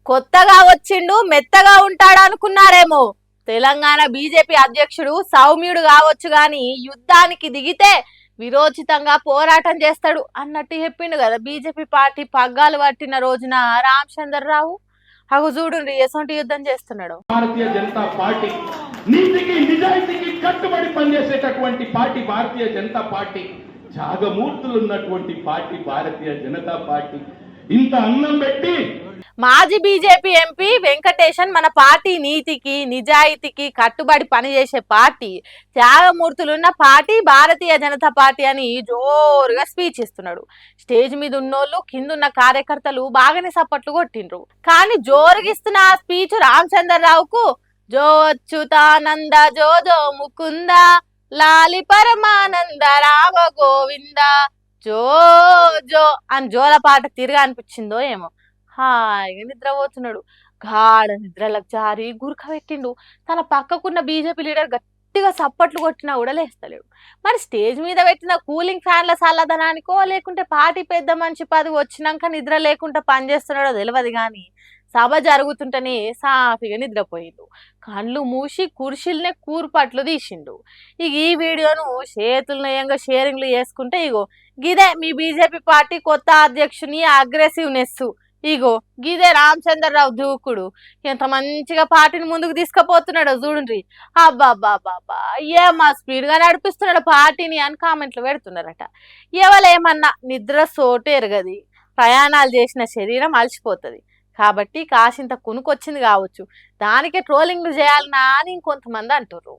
కొత్తగా వచ్చిండు మెత్తగా ఉంటాడు అనుకున్నారేమో. తెలంగాణ బీజేపీ అధ్యక్షుడు సౌమ్యుడు కావచ్చు గాని యుద్ధానికి దిగితే విరోచితంగా పోరాటం చేస్తాడు అన్నట్టు చెప్పిండు కదా బీజేపీ పార్టీ పగ్గాలు పట్టిన రోజున రామచంద్రరావు. అగు చూడండి ఎసొంటి యుద్ధం చేస్తున్నాడు. భారతీయ జనతా పార్టీ నీతికి నిజాయితీకి కట్టుబడి పనిచేసేటటువంటి పార్టీ భారతీయ జనతా పార్టీ. త్యాగమూర్తులు ఉన్నటువంటి పార్టీ భారతీయ జనతా పార్టీ. ఇంత అన్నం పెట్టి మాజీ బీజేపీ ఎంపీ వెంకటేశన్ మన పార్టీ నీతికి నిజాయితీకి కట్టుబడి పనిచేసే party, త్యాగమూర్తులున్న party Bharatiya Janata party అని జోరుగా స్పీచ్ ఇస్తున్నాడు. స్టేజ్ మీద ఉన్నోళ్ళు కిందున్న కార్యకర్తలు బాగానే సప్పట్లు కొట్టిండ్రు. కానీ జోరుగా ఇస్తున్న ఆ స్పీచ్ రామచంద్రరావుకు జో అచ్యుతానంద జో జో ముకుంద లాలి పరమానంద రామ గోవింద జో జో అని జోల పాట తిరిగా అనిపించిందో ఏమో. హాయిగా నిద్రపోతున్నాడు. గాఢ నిద్రలకు జారి గురక పెట్టిండు. తన పక్కకున్న బీజేపీ లీడర్ గట్టిగా సప్పట్లు కొట్టినా కూడా లేస్తలేడు. మరి స్టేజ్ మీద పెట్టిన కూలింగ్ ఫ్యాన్ల చల్లదనానికో లేకుంటే పార్టీ పెద్ద మంచి పదవి వచ్చినాక నిద్ర లేకుండా పనిచేస్తున్నాడో తెలియదు కానీ సభ జరుగుతుంటేనే సాఫీగా నిద్రపోయిండు. కళ్ళు మూసి కుర్చీలనే కూర్పట్లు తీసిండు. ఇక ఈ వీడియోను చేతులను ఏంగా షేరింగ్లు చేసుకుంటే ఇగో గిదే మీ బీజేపీ పార్టీ కొత్త అధ్యక్షుని అగ్రెసివ్నెస్. ఇగో గిదే రామచంద్రరావు దూకుడు. ఎంత మంచిగా పార్టీని ముందుకు తీసుకుపోతున్నాడో చూడండి. అబ్బాబ్బాబ్బా ఏమా స్పీడ్ గా నడిపిస్తున్నాడు పార్టీని అని కామెంట్లు పెడుతున్నారట. ఎవలేమన్నా నిద్ర సోటు ఎరగది, ప్రయాణాలు చేసిన శరీరం అలసిపోతుంది కాబట్టి కాసింత కునుకొచ్చింది కావచ్చు, దానికే ట్రోలింగ్లు చేయాలనా అని ఇంకొంతమంది అంటుర్రు.